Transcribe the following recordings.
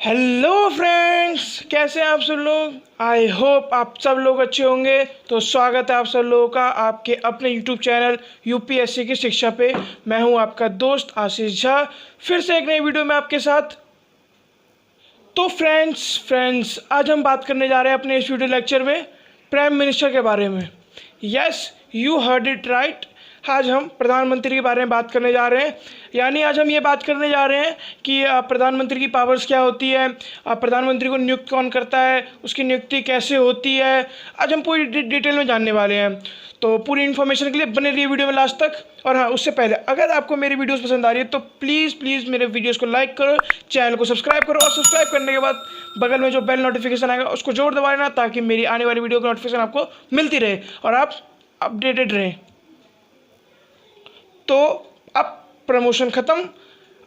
Hello friends, कैसे हैं आप सब लोग। आई होप आप सब लोग अच्छे होंगे। तो स्वागत है आप सब लोगों का आपके अपने यूट्यूब चैनल यूपीएससी की शिक्षा पे। मैं हूं आपका दोस्त आशीष झा, फिर से एक नई वीडियो में आपके साथ। तो फ्रेंड्स आज हम बात करने जा रहे हैं अपने इस वीडियो लेक्चर में प्राइम मिनिस्टर के बारे में। Yes, you heard it right. आज हम प्रधानमंत्री के बारे में बात करने जा रहे हैं। यानी आज हम ये बात करने जा रहे हैं कि प्रधानमंत्री की पावर्स क्या होती है, प्रधानमंत्री को नियुक्त कौन करता है, उसकी नियुक्ति कैसे होती है। आज हम पूरी डिटेल में जानने वाले हैं। तो पूरी इन्फॉर्मेशन के लिए बने रहिए वीडियो में लास्ट तक। और हाँ, उससे पहले अगर आपको मेरी वीडियोस पसंद आ रही है तो प्लीज़ मेरे वीडियोस को लाइक करो, चैनल को सब्सक्राइब करो और सब्सक्राइब करने के बाद बगल में जो बेल नोटिफिकेशन आएगा उसको जोर दबा लेना, ताकि मेरी आने वाली वीडियो की नोटिफिकेशन आपको मिलती रहे और आप अपडेटेड रहें। तो अब प्रमोशन ख़त्म,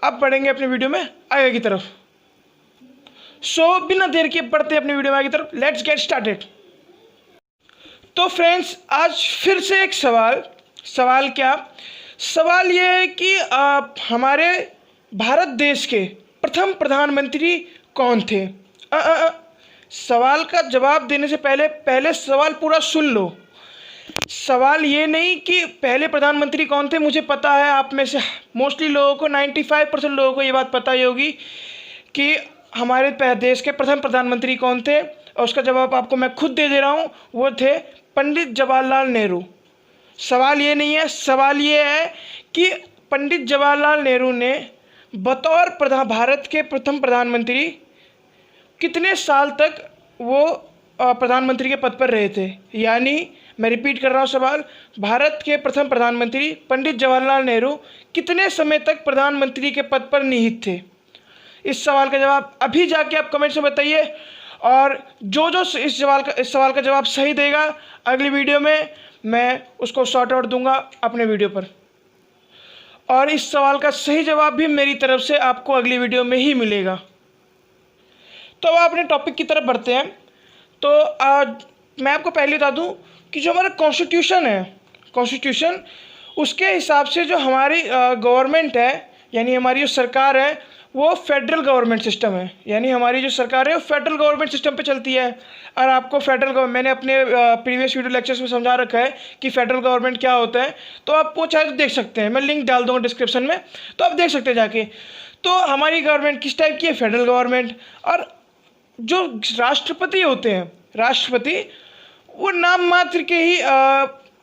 अब बढ़ेंगे अपनी वीडियो में आगे की तरफ। सो बिना देर के बढ़ते अपनी वीडियो में आगे की तरफ। Let's get started. तो फ्रेंड्स, आज फिर से एक सवाल ये है कि हमारे भारत देश के प्रथम प्रधानमंत्री कौन थे। सवाल का जवाब देने से पहले सवाल पूरा सुन लो। सवाल ये नहीं कि पहले प्रधानमंत्री कौन थे। मुझे पता है आप में से मोस्टली लोगों को 95% लोगों को ये बात पता ही होगी कि हमारे देश के प्रथम प्रधानमंत्री कौन थे, और उसका जवाब आपको मैं खुद दे रहा हूँ। वो थे पंडित जवाहरलाल नेहरू। सवाल ये नहीं है, सवाल ये है कि पंडित जवाहरलाल नेहरू ने बतौर भारत के प्रथम प्रधानमंत्री कितने साल तक वो प्रधानमंत्री के पद पर रहे थे। यानी मैं रिपीट कर रहा हूँ सवाल, भारत के प्रथम प्रधानमंत्री पंडित जवाहरलाल नेहरू कितने समय तक प्रधानमंत्री के पद पर निहित थे। इस सवाल का जवाब अभी जाके आप कमेंट्स में बताइए, और जो इस सवाल का जवाब सही देगा अगली वीडियो में मैं उसको शॉर्ट आउट दूंगा अपने वीडियो पर, और इस सवाल का सही जवाब भी मेरी तरफ से आपको अगली वीडियो में ही मिलेगा। तो अब अपने टॉपिक की तरफ बढ़ते हैं। तो मैं आपको पहले बता दूं कि जो हमारा कॉन्स्टिट्यूशन उसके हिसाब से जो हमारी गवर्नमेंट है, यानी हमारी जो सरकार है, वो फेडरल गवर्नमेंट सिस्टम है। यानी हमारी जो सरकार है वो फेडरल गवर्नमेंट सिस्टम पे चलती है। और आपको मैंने अपने प्रीवियस वीडियो लेक्चर्स में समझा रखा है कि फेडरल गवर्नमेंट क्या होता है। तो आप वो चाहे तो देख सकते हैं, मैं लिंक डाल दूँगा डिस्क्रिप्शन में, तो आप देख सकते हैं जाके। तो हमारी गवर्नमेंट किस टाइप की है, फेडरल गवर्नमेंट। और जो राष्ट्रपति होते हैं, राष्ट्रपति वो नाम मात्र के ही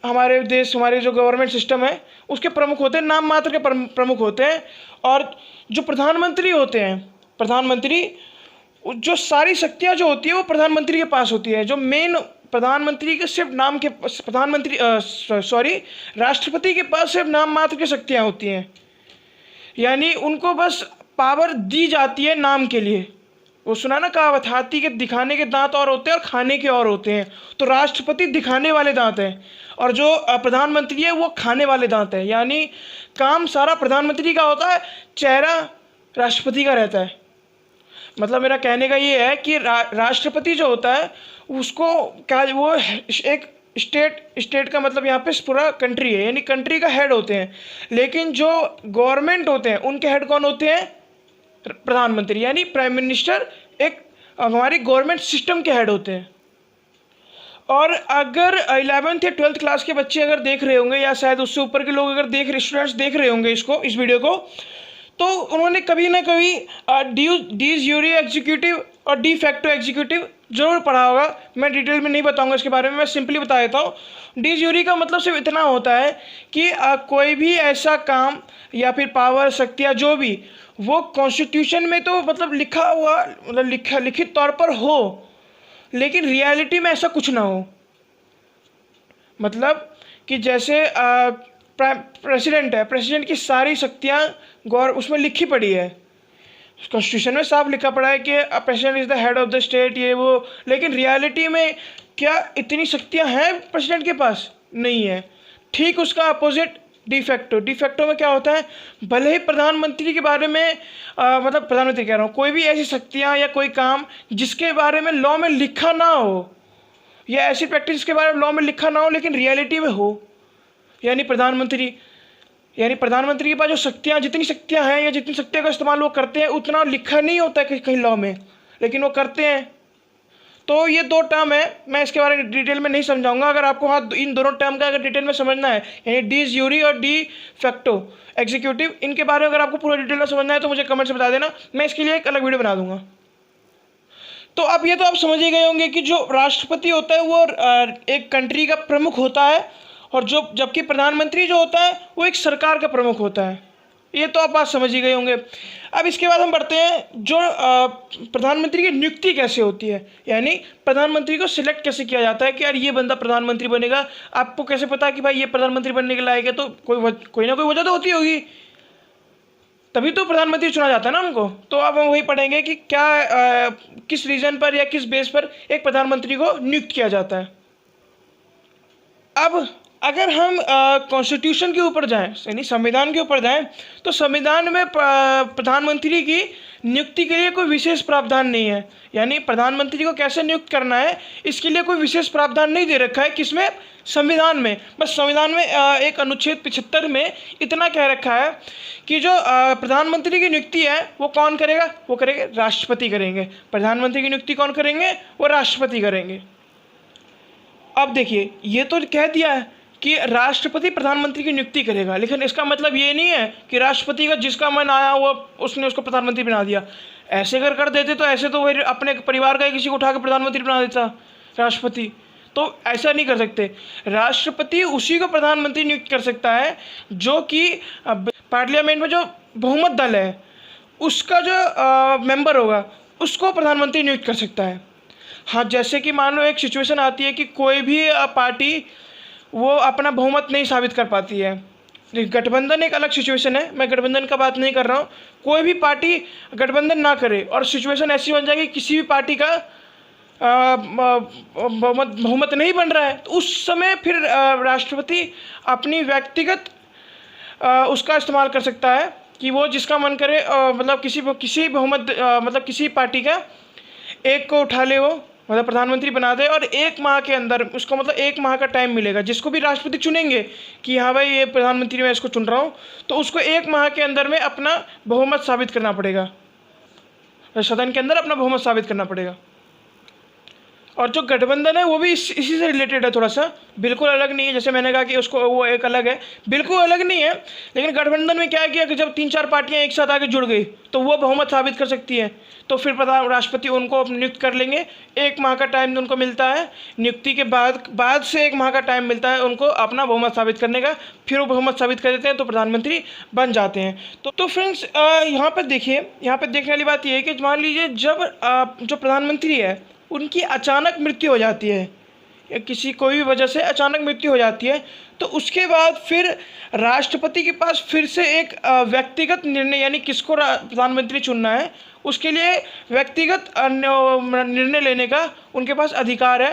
हमारे जो गवर्नमेंट सिस्टम है उसके प्रमुख होते हैं, नाम मात्र के प्रमुख होते हैं। और जो प्रधानमंत्री होते हैं, प्रधानमंत्री जो सारी शक्तियां जो होती है वो प्रधानमंत्री के पास होती है। जो मेन प्रधानमंत्री के सिर्फ नाम के राष्ट्रपति के पास सिर्फ नाम मात्र की शक्तियां होती हैं। यानी उनको बस पावर दी जाती है नाम के लिए। वो सुना ना कहावत, हाथी के दिखाने के दांत और होते हैं और खाने के और होते हैं। तो राष्ट्रपति दिखाने वाले दांत हैं और जो प्रधानमंत्री है वो खाने वाले दांत हैं। यानी काम सारा प्रधानमंत्री का होता है, चेहरा राष्ट्रपति का रहता है। मतलब मेरा कहने का ये है कि राष्ट्रपति जो होता है उसको क्या, वो एक स्टेट का मतलब यहाँ पे पूरा कंट्री है, यानी कंट्री का हेड होते हैं। लेकिन जो गवर्नमेंट होते हैं उनके हेड कौन होते हैं, प्रधानमंत्री, यानी प्राइम मिनिस्टर एक हमारी गवर्नमेंट सिस्टम के हेड होते हैं। और अगर 11th या 12th क्लास के बच्चे अगर देख रहे होंगे, या शायद उससे ऊपर के लोग अगर स्टूडेंट्स देख रहे होंगे इस वीडियो को, तो उन्होंने कभी ना कभी डी यूरी एग्जीक्यूटिव और डी फैक्टो एग्जीक्यूटिव जरूर पढ़ा होगा। मैं डिटेल में नहीं बताऊंगा इसके बारे में, मैं सिंपली बता देता हूँ। डी यूरी का मतलब सिर्फ इतना होता है कि कोई भी ऐसा काम या फिर पावर, शक्तियाँ जो भी, वो कॉन्स्टिट्यूशन में तो मतलब लिखा हुआ, मतलब लिखित तौर पर हो, लेकिन रियलिटी में ऐसा कुछ ना हो। मतलब कि जैसे प्रेसिडेंट है, प्रेसिडेंट की सारी शक्तियाँ उसमें लिखी पड़ी है, कॉन्स्टिट्यूशन में साफ लिखा पड़ा है कि president is the head of the state, ये वो। लेकिन रियलिटी में क्या इतनी शक्तियाँ हैं प्रेसिडेंट के पास? नहीं है। ठीक उसका अपोजिट डिफेक्टो में क्या होता है, भले ही प्रधानमंत्री के बारे में मतलब प्रधानमंत्री कह रहा हूँ, कोई भी ऐसी शक्तियाँ या कोई काम जिसके बारे में लॉ में लिखा ना हो, या ऐसी प्रैक्टिस के बारे में लॉ में लिखा ना हो लेकिन रियलिटी में हो, यानी प्रधानमंत्री यानी प्रधानमंत्री के पास जो शक्तियाँ, जितनी शक्तियाँ हैं या जितनी शक्तियों का इस्तेमाल वो करते हैं, उतना लिखा नहीं होता है कहीं कहीं लॉ में, लेकिन वो करते हैं। तो ये दो टर्म है, मैं इसके बारे में डिटेल में नहीं समझाऊंगा। अगर आपको हाँ इन दोनों टर्म का अगर डिटेल में समझना है, यानी डी यूरी और डी फैक्टो एग्जीक्यूटिव, इनके बारे में अगर आपको पूरा डिटेल में समझना है तो मुझे कमेंट से बता देना, मैं इसके लिए एक अलग वीडियो बना दूंगा। तो अब ये तो आप समझ ही गए होंगे कि जो राष्ट्रपति होता है वो एक कंट्री का प्रमुख होता है, और जो जबकि प्रधानमंत्री जो होता है वो एक सरकार का प्रमुख होता है। ये तो आप बात समझ ही गए होंगे। अब इसके बाद हम बढ़ते हैं जो प्रधानमंत्री की नियुक्ति कैसे होती है, यानी प्रधानमंत्री को सिलेक्ट कैसे किया जाता है कि यार ये बंदा प्रधानमंत्री बनेगा। आपको कैसे पता कि भाई ये प्रधानमंत्री बनने के लायक है? तो कोई ना कोई वजह तो होती होगी, तभी तो प्रधानमंत्री चुना जाता है ना हमको। तो अब हम वही पढ़ेंगे कि क्या किस रीजन पर या किस बेस पर एक प्रधानमंत्री को नियुक्त किया जाता है। अब अगर हम कॉन्स्टिट्यूशन के ऊपर जाएं, यानी संविधान के ऊपर जाएं, तो संविधान में प्रधानमंत्री की नियुक्ति के लिए कोई विशेष प्रावधान नहीं है। यानी प्रधानमंत्री को कैसे नियुक्त करना है इसके लिए कोई विशेष प्रावधान नहीं दे रखा है। किसमें? संविधान में। बस संविधान में एक अनुच्छेद 75 में इतना कह रखा है कि जो प्रधानमंत्री की नियुक्ति है वो कौन करेगा? वो करेंगे राष्ट्रपति करेंगे। प्रधानमंत्री की नियुक्ति कौन करेंगे? वो राष्ट्रपति करेंगे। अब देखिए, ये तो कह दिया है कि राष्ट्रपति प्रधानमंत्री की नियुक्ति करेगा, लेकिन इसका मतलब ये नहीं है कि राष्ट्रपति का जिसका मन आया वो उसने उसको प्रधानमंत्री बना दिया। ऐसे अगर कर देते तो ऐसे तो फिर अपने परिवार का किसी को उठा के प्रधानमंत्री बना देता राष्ट्रपति। तो ऐसा नहीं कर सकते। राष्ट्रपति उसी को प्रधानमंत्री नियुक्त कर सकता है जो कि पार्लियामेंट में जो बहुमत दल है उसका जो मेंबर होगा उसको प्रधानमंत्री नियुक्त कर सकता है। हाँ, जैसे कि मान लो एक सिचुएशन आती है कि कोई भी पार्टी वो अपना बहुमत नहीं साबित कर पाती है। गठबंधन एक अलग सिचुएशन है, मैं गठबंधन का बात नहीं कर रहा हूँ। कोई भी पार्टी गठबंधन ना करे और सिचुएशन ऐसी बन जाएगी किसी भी पार्टी का बहुमत नहीं बन रहा है, तो उस समय फिर राष्ट्रपति अपनी व्यक्तिगत उसका इस्तेमाल कर सकता है कि वो जिसका मन करे मतलब किसी बहुमत मतलब किसी पार्टी का एक को उठा ले, वो मतलब प्रधानमंत्री बना दे, और 1 माह के अंदर उसको मतलब 1 माह का टाइम मिलेगा जिसको भी राष्ट्रपति चुनेंगे कि हाँ भाई ये प्रधानमंत्री मैं इसको चुन रहा हूँ, तो उसको 1 माह के अंदर में अपना बहुमत साबित करना पड़ेगा, सदन के अंदर अपना बहुमत साबित करना पड़ेगा। और जो गठबंधन है वो भी इसी से रिलेटेड है थोड़ा सा, बिल्कुल अलग नहीं है। जैसे मैंने कहा कि उसको वो एक अलग है, बिल्कुल अलग नहीं है, लेकिन गठबंधन में क्या किया कि जब 3-4 पार्टियां एक साथ आके जुड़ गई तो वो बहुमत साबित कर सकती है, तो फिर राष्ट्रपति उनको नियुक्त कर लेंगे। 1 माह का टाइम उनको मिलता है, नियुक्ति के बाद से 1 माह का टाइम मिलता है उनको अपना बहुमत साबित करने का, फिर वो बहुमत साबित कर देते हैं तो प्रधानमंत्री बन जाते हैं। तो फ्रेंड्स यहाँ पर देखिए, यहाँ पर देखने वाली बात यह है कि मान लीजिए जब जो प्रधानमंत्री है उनकी अचानक मृत्यु हो जाती है या किसी कोई भी वजह से अचानक मृत्यु हो जाती है, तो उसके बाद फिर राष्ट्रपति के पास फिर से एक व्यक्तिगत निर्णय, यानी किसको प्रधानमंत्री चुनना है उसके लिए व्यक्तिगत निर्णय लेने का उनके पास अधिकार है।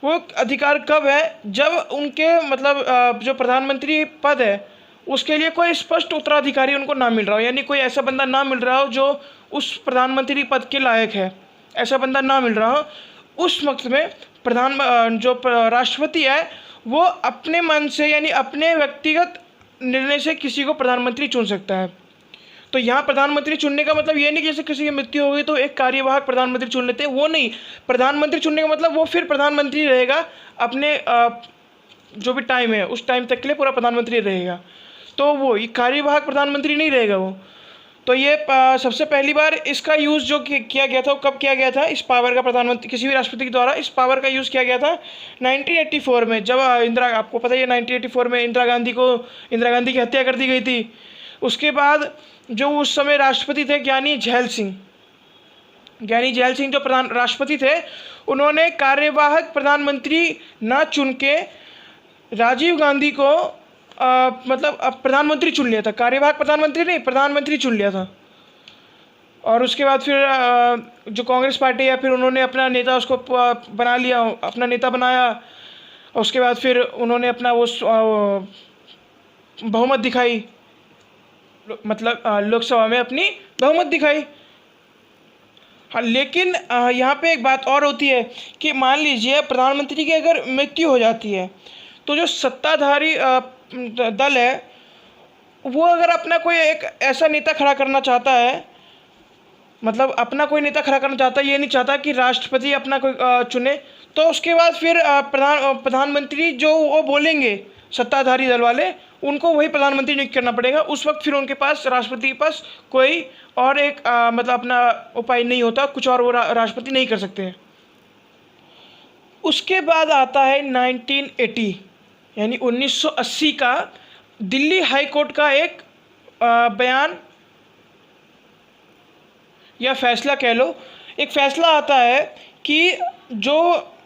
वो अधिकार कब है? जब उनके मतलब जो प्रधानमंत्री पद है उसके लिए कोई स्पष्ट उत्तराधिकारी उनको ना मिल रहा हो, यानी कोई ऐसा बंदा ना मिल रहा हो जो उस प्रधानमंत्री पद के लायक है, ऐसा बंदा ना मिल रहा हो, उस वक्त में जो राष्ट्रपति है वो अपने मन से यानी अपने व्यक्तिगत निर्णय से किसी को प्रधानमंत्री चुन सकता है। तो यहाँ प्रधानमंत्री चुनने का मतलब ये नहीं कि जैसे किसी की मृत्यु हो गई तो एक कार्यवाहक प्रधानमंत्री चुन लेते हैं, वो नहीं। प्रधानमंत्री चुनने का मतलब वो फिर प्रधानमंत्री रहेगा अपने जो भी टाइम है उस टाइम तक के लिए पूरा प्रधानमंत्री रहेगा, तो वो ये कार्यवाहक प्रधानमंत्री नहीं रहेगा वो। तो ये सबसे पहली बार इसका यूज़ जो किया गया था वो कब किया गया था? इस पावर का प्रधानमंत्री किसी भी राष्ट्रपति के द्वारा इस पावर का यूज़ किया गया था 1984 में, जब आपको पता है 1984 में इंदिरा गांधी की हत्या कर दी गई थी। उसके बाद जो उस समय राष्ट्रपति थे ज्ञानी झैल सिंह जो राष्ट्रपति थे, उन्होंने कार्यवाहक प्रधानमंत्री ना चुन के राजीव गांधी को मतलब प्रधानमंत्री चुन लिया था, कार्यवाहक प्रधानमंत्री नहीं, प्रधानमंत्री चुन लिया था। और उसके बाद फिर जो कांग्रेस पार्टी है फिर उन्होंने अपना नेता उसको बना लिया, अपना नेता बनाया। उसके बाद फिर उन्होंने अपना वो बहुमत दिखाई, मतलब लोकसभा में अपनी बहुमत दिखाई। हाँ, लेकिन यहाँ पे एक बात और होती है कि मान लीजिए प्रधानमंत्री की अगर मृत्यु हो जाती है तो जो सत्ताधारी दल है वो अगर अपना कोई एक ऐसा नेता खड़ा करना चाहता है, मतलब अपना कोई नेता खड़ा करना चाहता है, ये नहीं चाहता कि राष्ट्रपति अपना कोई चुने, तो उसके बाद फिर प्रधानमंत्री जो वो बोलेंगे सत्ताधारी दल वाले, उनको वही प्रधानमंत्री नियुक्त करना पड़ेगा। उस वक्त फिर उनके पास, राष्ट्रपति के पास कोई और एक मतलब अपना उपाय नहीं होता, कुछ और वो राष्ट्रपति नहीं कर सकते हैं। उसके बाद आता है 1980 यानी 1980 का दिल्ली हाई कोर्ट का एक बयान या फैसला कह लो। एक फैसला आता है कि जो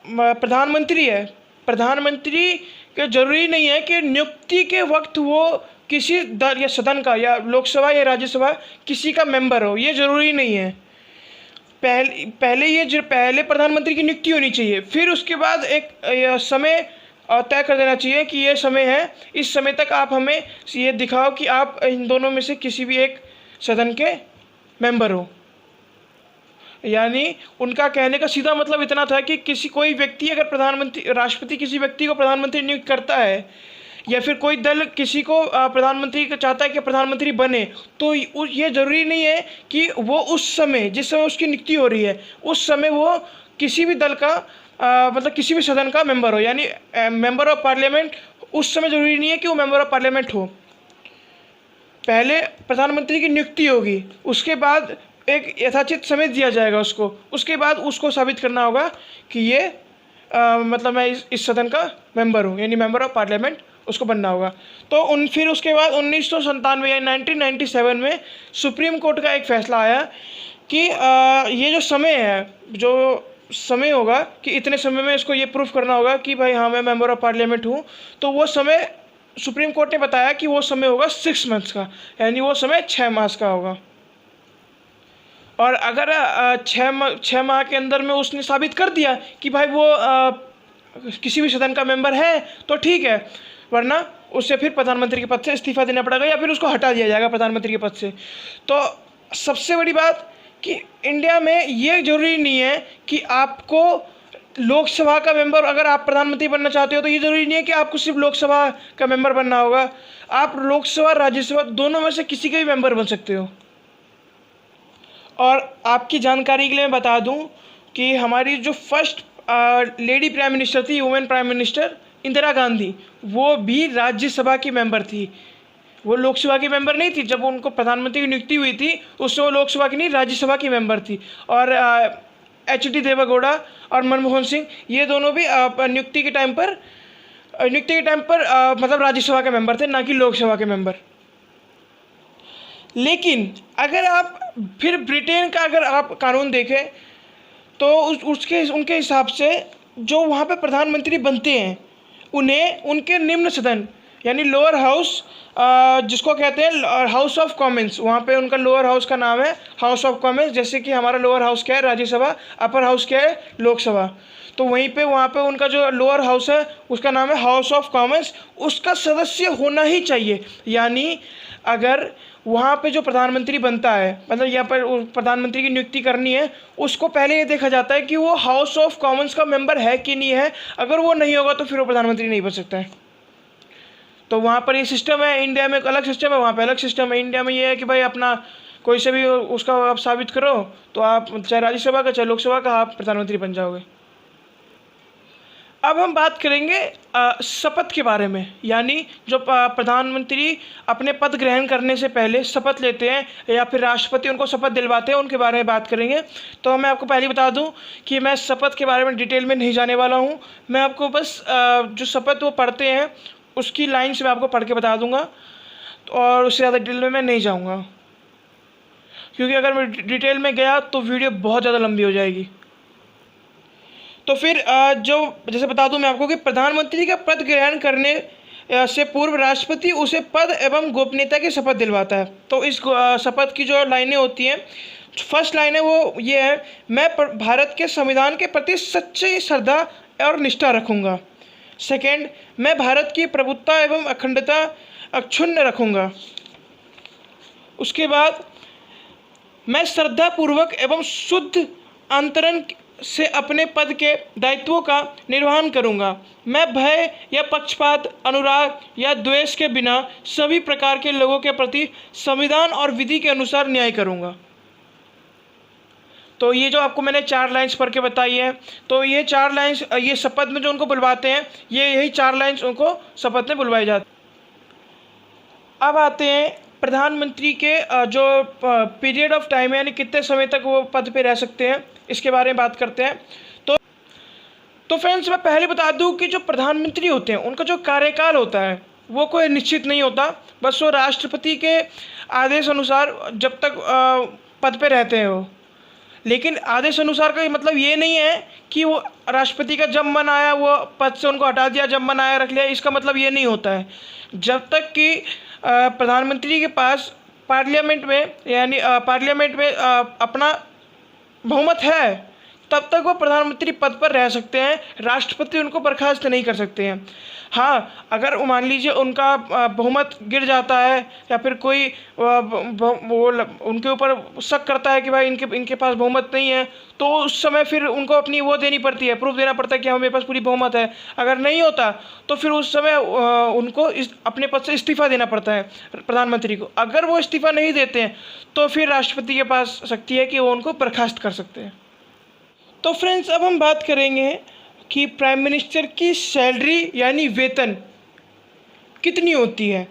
प्रधानमंत्री है, प्रधानमंत्री के ज़रूरी नहीं है कि नियुक्ति के वक्त वो किसी दल या सदन का या लोकसभा या राज्यसभा किसी का मेंबर हो, ये ज़रूरी नहीं है। पहले प्रधानमंत्री की नियुक्ति होनी चाहिए, फिर उसके बाद एक समय तय कर देना चाहिए कि ये समय है, इस समय तक आप हमें ये दिखाओ कि आप इन दोनों में से किसी भी एक सदन के मेंबर हो। यानी उनका कहने का सीधा मतलब इतना था कि कोई व्यक्ति अगर राष्ट्रपति किसी व्यक्ति को प्रधानमंत्री नियुक्त करता है, या फिर कोई दल किसी को प्रधानमंत्री का चाहता है कि प्रधानमंत्री बने, तो ये ज़रूरी नहीं है कि वो उस समय, जिस समय उसकी नियुक्ति हो रही है, उस समय वो किसी भी दल का मतलब किसी भी सदन का मेंबर हो। यानी मेंबर ऑफ पार्लियामेंट उस समय ज़रूरी नहीं है कि वो मेंबर ऑफ पार्लियामेंट हो। पहले प्रधानमंत्री की नियुक्ति होगी, उसके बाद एक यथाचित समय दिया जाएगा उसको, उसके बाद उसको साबित करना होगा कि ये मतलब मैं इस सदन का मेंबर हूँ, यानी मेंबर ऑफ पार्लियामेंट उसको बनना होगा। तो फिर उसके बाद 1997 या 1997 में सुप्रीम कोर्ट का एक फैसला आया कि ये जो समय होगा कि इतने समय में इसको ये प्रूफ करना होगा कि भाई हाँ मैं मेंबर ऑफ पार्लियामेंट हूँ, तो वो समय सुप्रीम कोर्ट ने बताया कि वो समय होगा 6 मंथ्स का, यानी वो समय 6 मास का होगा। और अगर 6 माह के अंदर में उसने साबित कर दिया कि भाई वो किसी भी सदन का मेंबर है तो ठीक है, वरना उससे फिर प्रधानमंत्री के पद से इस्तीफा देना पड़ेगा या फिर उसको हटा दिया जाएगा प्रधानमंत्री के पद से। तो सबसे बड़ी बात कि इंडिया में ये ज़रूरी नहीं है कि आपको लोकसभा का मेंबर, अगर आप प्रधानमंत्री बनना चाहते हो तो ये ज़रूरी नहीं है कि आपको सिर्फ लोकसभा का मेंबर बनना होगा। आप लोकसभा राज्यसभा दोनों में से किसी के भी मेंबर बन सकते हो। और आपकी जानकारी के लिए मैं बता दूं कि हमारी जो फर्स्ट लेडी प्राइम मिनिस्टर थी, women prime minister Indira Gandhi, वो भी राज्यसभा की मेंबर थी, वो लोकसभा की मेंबर नहीं थी। जब उनको प्रधानमंत्री की नियुक्ति हुई थी उससे वो लोकसभा की नहीं, राज्यसभा की मेंबर थी। और एच.डी. देवेगौड़ा और मनमोहन सिंह, ये दोनों भी नियुक्ति के टाइम पर मतलब राज्यसभा के मेंबर थे, ना कि लोकसभा के मेंबर। लेकिन अगर आप फिर ब्रिटेन का अगर आप कानून देखें तो उनके हिसाब से जो वहाँ पे प्रधानमंत्री बनते हैं उन्हें उनके निम्न सदन यानी लोअर हाउस, जिसको कहते हैं हाउस ऑफ कॉमन्स, वहाँ पे उनका लोअर हाउस का नाम है हाउस ऑफ कॉमन्स। जैसे कि हमारा लोअर हाउस क्या है, राज्यसभा, अपर हाउस क्या है, लोकसभा। तो वहाँ पे उनका जो लोअर हाउस है उसका नाम है हाउस ऑफ कॉमन्स, उसका सदस्य होना ही चाहिए। यानी अगर वहाँ पे जो प्रधानमंत्री बनता है, मतलब यहाँ पर प्रधानमंत्री की नियुक्ति करनी है, उसको पहले ये देखा जाता है कि वो हाउस ऑफ कॉमन्स का मेंबर है कि नहीं है। अगर वो नहीं होगा तो फिर वो प्रधानमंत्री नहीं बन सकता है। तो वहाँ पर ये सिस्टम है। इंडिया में एक अलग सिस्टम है, वहाँ पे अलग सिस्टम है। इंडिया में ये है कि भाई अपना कोई से भी उसका आप साबित करो तो आप चाहे राज्यसभा का चाहे लोकसभा का आप प्रधानमंत्री बन जाओगे। अब हम बात करेंगे शपथ के बारे में, यानी जो प्रधानमंत्री अपने पद ग्रहण करने से पहले शपथ लेते हैं या फिर राष्ट्रपति उनको शपथ दिलवाते हैं, उनके बारे में बात करेंगे। तो मैं आपको पहले बता दूं कि मैं शपथ के बारे में डिटेल में नहीं जाने वाला हूं। मैं आपको बस जो शपथ वो पढ़ते हैं उसकी लाइन से मैं आपको पढ़ के बता दूंगा, और उससे ज़्यादा डिटेल में मैं नहीं जाऊँगा, क्योंकि अगर मैं डिटेल में गया तो वीडियो बहुत ज़्यादा लंबी हो जाएगी। तो फिर जो जैसे बता दूं मैं आपको कि प्रधानमंत्री का पद ग्रहण करने से पूर्व राष्ट्रपति उसे पद एवं गोपनीयता की शपथ दिलवाता है। तो इस शपथ की जो लाइनें होती हैं, फर्स्ट लाइन है वो ये है, मैं भारत के संविधान के प्रति सच्ची श्रद्धा और निष्ठा रखूँगा। सेकेंड, मैं भारत की प्रभुत्ता एवं अखंडता अक्षुण्ण रखूँगा। उसके बाद, मैं श्रद्धापूर्वक एवं शुद्ध अंतरण से अपने पद के दायित्वों का निर्वहन करूंगा। मैं भय या पक्षपात, अनुराग या द्वेष के बिना सभी प्रकार के लोगों के प्रति संविधान और विधि के अनुसार न्याय करूंगा। तो ये जो आपको मैंने 4 लाइन्स पढ़ के बताई है, तो ये 4 लाइन्स ये शपथ में जो उनको बुलवाते हैं, ये यही 4 लाइन्स उनको शपथ में बुलवाई जाती। अब आते हैं प्रधानमंत्री के जो पीरियड ऑफ टाइम है, यानी कितने समय तक वो पद पे रह सकते हैं, इसके बारे में बात करते हैं। तो फ्रेंड्स, मैं पहले बता दूं कि जो प्रधानमंत्री होते हैं उनका जो कार्यकाल होता है वो कोई निश्चित नहीं होता, बस वो राष्ट्रपति के आदेश अनुसार जब तक पद पे रहते हैं वो। लेकिन आदेश अनुसार का मतलब ये नहीं है कि वो राष्ट्रपति का जब मन आया वो पद से उनको हटा दिया, जब मन आया रख लिया, इसका मतलब ये नहीं होता है। जब तक कि प्रधानमंत्री के पास पार्लियामेंट में अपना बहुमत है, तब तक वो प्रधानमंत्री पद पर रह सकते हैं, राष्ट्रपति उनको बर्खास्त नहीं कर सकते हैं। हाँ, अगर मान लीजिए उनका बहुमत गिर जाता है या फिर कोई वो उनके ऊपर शक करता है कि भाई इनके पास बहुमत नहीं है, तो उस समय फिर उनको अपनी वो देनी पड़ती है, प्रूफ देना पड़ता है कि हमारे पास पूरी बहुमत है। अगर नहीं होता तो फिर उस समय उनको अपने पद से इस्तीफ़ा देना पड़ता है प्रधानमंत्री को। अगर वो इस्तीफ़ा नहीं देते हैं तो फिर राष्ट्रपति के पास शक्ति है कि वो उनको बर्खास्त कर सकते हैं। तो फ्रेंड्स, अब हम बात करेंगे कि प्राइम मिनिस्टर की सैलरी यानी वेतन कितनी होती है।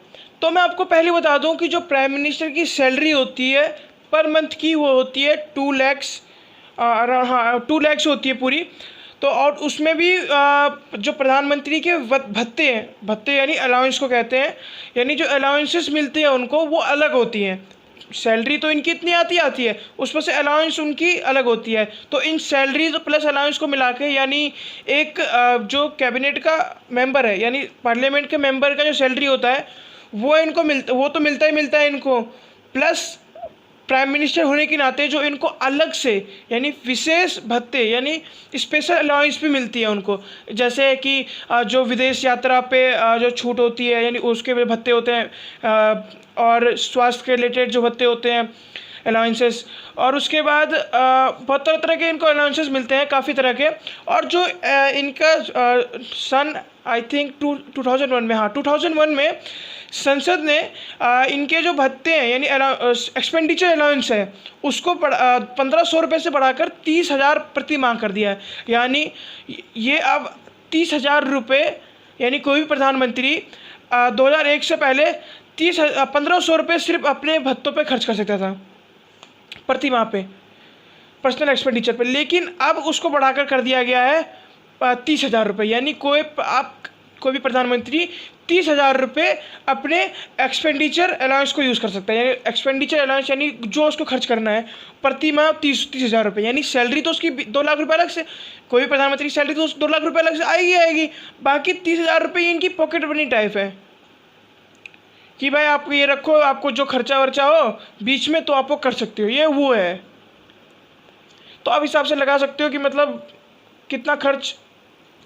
तो मैं आपको पहले बता दूं कि जो प्राइम मिनिस्टर की सैलरी होती है पर मंथ की, वो होती है 2 lakhs, 2 lakhs होती है पूरी। तो और उसमें भी जो प्रधानमंत्री के भत्ते यानी अलाउंस को कहते हैं, यानी जो अलाउंसेस मिलते हैं उनको, वो अलग होती हैं। सैलरी तो इनकी इतनी आती है, उसमें से अलाउंस उनकी अलग होती है। तो इन सैलरी प्लस अलाउंस को मिला के, यानी एक जो कैबिनेट का मेंबर है यानी पार्लियामेंट के मेंबर का जो सैलरी होता है वो तो मिलता है इनको, प्लस प्राइम मिनिस्टर होने के नाते जो इनको अलग से यानी विशेष भत्ते यानी स्पेशल अलाउंस भी मिलती है उनको। जैसे कि जो विदेश यात्रा पे जो छूट होती है यानी उसके भी भत्ते होते हैं, और स्वास्थ्य के रिलेटेड जो भत्ते होते हैं अलाउंसेस, और उसके बाद बहुत तरह के इनको अलाउंसेस मिलते हैं, काफ़ी तरह के। और जो इनका सन आई थिंक 2001 में, हाँ 2001 में संसद ने इनके जो भत्ते हैं यानी एक्सपेंडिचर अलाउंस है उसको 1500 रुपये से बढ़ाकर 30,000 प्रति माह कर दिया है। यानी ये अब 30,000 रुपये, यानी कोई भी प्रधानमंत्री 2001 से पहले 1500 रुपये सिर्फ अपने भत्तों पे खर्च कर सकता था प्रति माह पे, पर्सनल एक्सपेंडिचर पे। लेकिन अब उसको बढ़ाकर कर दिया गया है 30,000 रुपये, यानी कोई भी प्रधानमंत्री 30,000 रुपये अपने एक्सपेंडिचर अलाउंस को यूज़ कर सकता है। यानी एक्सपेंडिचर अलाउंस यानी जो उसको खर्च करना है प्रति माह 30,000 रुपये। यानी सैलरी तो उसकी 2 लाख रुपये अलग से, कोई भी प्रधानमंत्री सैलरी तो 2 लाख रुपये अलग से आएगी, बाकी 30,000 रुपये इनकी पॉकेट मनी टाइप है कि भाई आप ये रखो, आपको जो खर्चा वर्चा हो बीच में तो आप वो कर सकते हो, ये वो है। तो आप हिसाब से लगा सकते हो कि मतलब कितना खर्च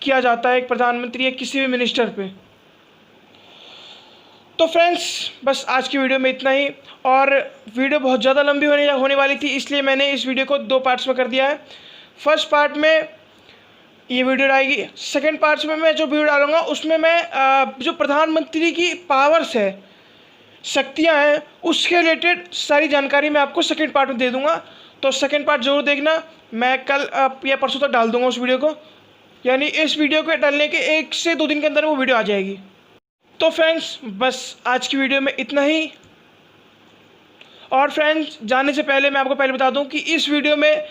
किया जाता है एक प्रधानमंत्री या किसी भी मिनिस्टर पे। तो फ्रेंड्स, बस आज की वीडियो में इतना ही, और वीडियो बहुत ज़्यादा लंबी होने वाली थी, इसलिए मैंने इस वीडियो को 2 पार्ट्स में कर दिया है। फर्स्ट पार्ट में ये वीडियो आएगी, सेकेंड पार्ट्स में मैं जो वीडियो डालूंगा उसमें मैं जो प्रधानमंत्री की पावर्स है, शक्तियां हैं, उसके रिलेटेड सारी जानकारी मैं आपको सेकेंड पार्ट में दे दूंगा। तो सेकेंड पार्ट जरूर देखना, मैं कल या परसों तक डाल दूंगा उस वीडियो को, यानी इस वीडियो के डालने के 1 से 2 दिन के अंदर वो वीडियो आ जाएगी। तो फ्रेंड्स, बस आज की वीडियो में इतना ही। और फ्रेंड्स, जाने से पहले मैं आपको पहले बता दूं कि इस वीडियो में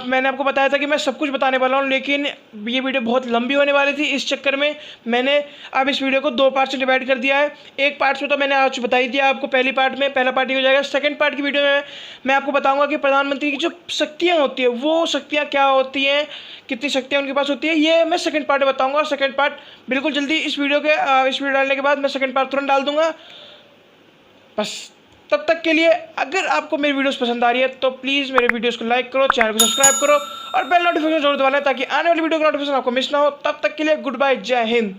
मैंने आपको बताया था कि मैं सब कुछ बताने वाला हूं, लेकिन ये वीडियो बहुत लंबी होने वाली थी। इस चक्कर में मैंने अब इस वीडियो को 2 पार्ट में डिवाइड कर दिया है। एक पार्ट में तो मैंने आज बता ही दिया आपको, पहला पार्ट ही हो जाएगा। सेकंड पार्ट की वीडियो में मैं आपको बताऊँगा कि प्रधानमंत्री की जो शक्तियाँ होती है वो शक्तियाँ क्या होती हैं, कितनी शक्तियाँ उनके पास होती है, ये मैं सेकंड पार्ट में बताऊँगा। और सेकंड पार्ट बिल्कुल जल्दी इस वीडियो डालने के बाद मैं सेकंड पार्ट तुरंत डाल दूँगा। बस तब तक के लिए अगर आपको मेरी वीडियोस पसंद आ रही है तो प्लीज़ मेरे वीडियोस को लाइक करो, चैनल को सब्सक्राइब करो और बेल नोटिफिकेशन जरूर दबाना ताकि आने वाली वीडियो का नोटिफिकेशन आपको मिस ना हो। तब तक के लिए गुड बाय, जय हिंद।